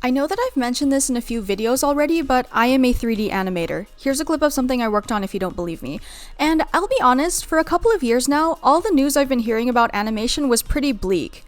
I know that I've mentioned this in a few videos already, but I am a 3D animator. Here's a clip of something I worked on if you don't believe me. And I'll be honest, for a couple of years now, all the news I've been hearing about animation was pretty bleak.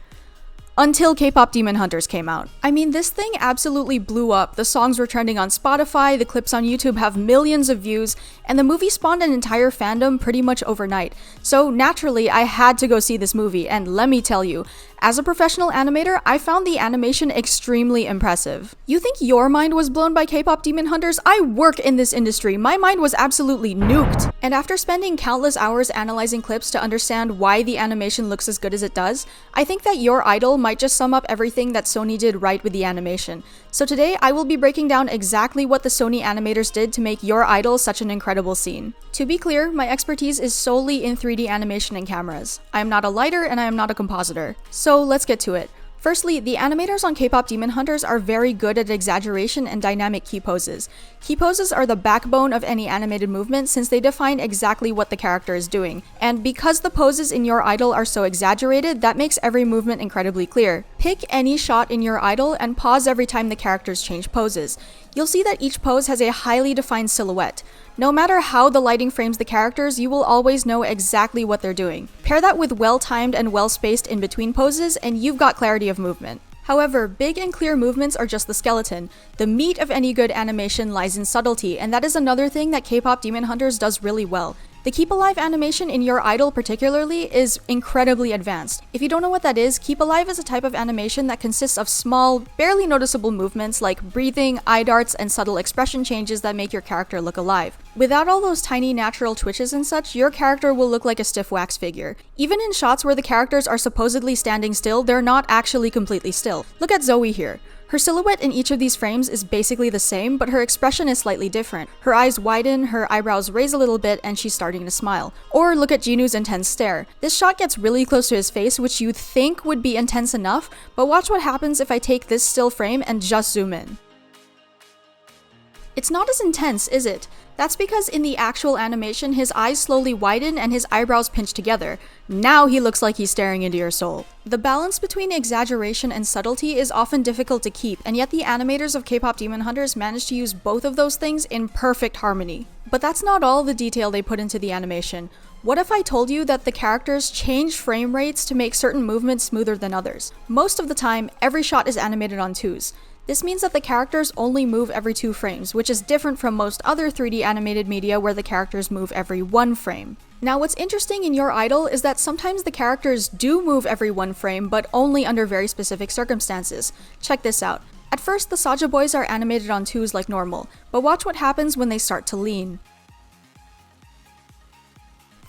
Until K-Pop Demon Hunters came out. I mean, this thing absolutely blew up. The songs were trending on Spotify, the clips on YouTube have millions of views, and the movie spawned an entire fandom pretty much overnight. So naturally, I had to go see this movie, and let me tell you, as a professional animator, I found the animation extremely impressive. You think your mind was blown by K-Pop Demon Hunters? I work in this industry. My mind was absolutely nuked. And after spending countless hours analyzing clips to understand why the animation looks as good as it does, I think that your idol might just sum up everything that Sony did right with the animation. So today, I will be breaking down exactly what the Sony animators did to make your idol such an incredible scene. To be clear, my expertise is solely in 3D animation and cameras. I am not a lighter and I am not a compositor. So let's get to it. Firstly, the animators on K-Pop Demon Hunters are very good at exaggeration and dynamic key poses. Key poses are the backbone of any animated movement since they define exactly what the character is doing. And because the poses in your idol are so exaggerated, that makes every movement incredibly clear. Pick any shot in your idol and pause every time the characters change poses. You'll see that each pose has a highly defined silhouette. No matter how the lighting frames the characters, you will always know exactly what they're doing. Pair that with well-timed and well-spaced in-between poses, and you've got clarity of movement. However, big and clear movements are just the skeleton. The meat of any good animation lies in subtlety, and that is another thing that K-Pop Demon Hunters does really well. The Keep Alive animation in your idol particularly is incredibly advanced. If you don't know what that is, Keep Alive is a type of animation that consists of small, barely noticeable movements like breathing, eye darts, and subtle expression changes that make your character look alive. Without all those tiny natural twitches and such, your character will look like a stiff wax figure. Even in shots where the characters are supposedly standing still, they're not actually completely still. Look at Zoe here. Her silhouette in each of these frames is basically the same, but her expression is slightly different. Her eyes widen, her eyebrows raise a little bit, and she's starting to smile. Or look at Jinu's intense stare. This shot gets really close to his face, which you'd think would be intense enough, but watch what happens if I take this still frame and just zoom in. It's not as intense, is it? That's because in the actual animation, his eyes slowly widen and his eyebrows pinch together. Now he looks like he's staring into your soul. The balance between exaggeration and subtlety is often difficult to keep, and yet the animators of K-Pop Demon Hunters managed to use both of those things in perfect harmony. But that's not all the detail they put into the animation. What if I told you that the characters change frame rates to make certain movements smoother than others? Most of the time, every shot is animated on 2s. This means that the characters only move every 2 frames, which is different from most other 3D animated media where the characters move every 1 frame. Now what's interesting in your idol is that sometimes the characters do move every 1 frame, but only under very specific circumstances. Check this out. At first, the Saja boys are animated on 2s like normal, but watch what happens when they start to lean.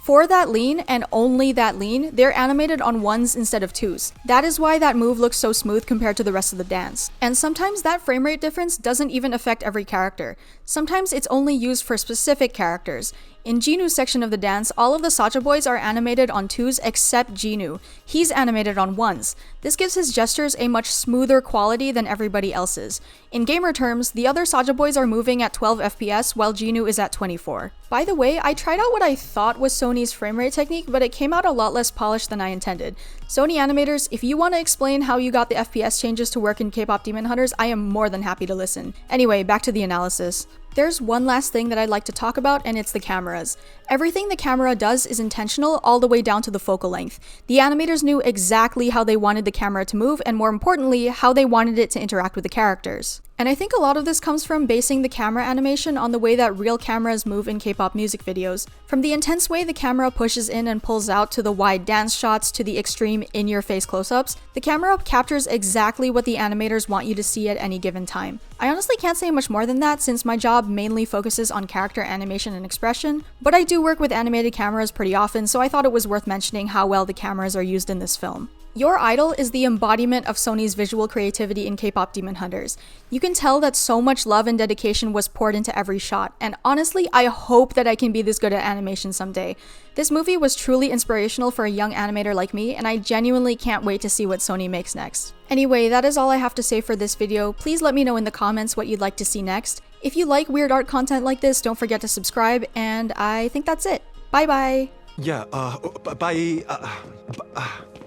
For that lean, and only that lean, they're animated on 1s instead of 2s. That is why that move looks so smooth compared to the rest of the dance. And sometimes that frame rate difference doesn't even affect every character. Sometimes it's only used for specific characters. In Jinu's section of the dance, all of the Sacha boys are animated on 2s except Jinu. He's animated on 1s. This gives his gestures a much smoother quality than everybody else's. In gamer terms, the other Sacha boys are moving at 12 FPS while Jinu is at 24. By the way, I tried out what I thought was Sony's frame rate technique, but it came out a lot less polished than I intended. Sony animators, if you want to explain how you got the FPS changes to work in K-Pop Demon Hunters, I am more than happy to listen. Anyway, back to the analysis. There's one last thing that I'd like to talk about, and it's the cameras. Everything the camera does is intentional all the way down to the focal length. The animators knew exactly how they wanted the camera to move, and more importantly, how they wanted it to interact with the characters. And I think a lot of this comes from basing the camera animation on the way that real cameras move in K-pop music videos. From the intense way the camera pushes in and pulls out to the wide dance shots to the extreme in-your-face close-ups, the camera captures exactly what the animators want you to see at any given time. I honestly can't say much more than that since my job mainly focuses on character animation and expression, but I do work with animated cameras pretty often, so I thought it was worth mentioning how well the cameras are used in this film. Your idol is the embodiment of Sony's visual creativity in K-Pop Demon Hunters. You can tell that so much love and dedication was poured into every shot, and honestly, I hope that I can be this good at animation someday. This movie was truly inspirational for a young animator like me, and I genuinely can't wait to see what Sony makes next. Anyway, that is all I have to say for this video. Please let me know in the comments what you'd like to see next. If you like weird art content like this, don't forget to subscribe, and I think that's it. Bye bye! Yeah, bye.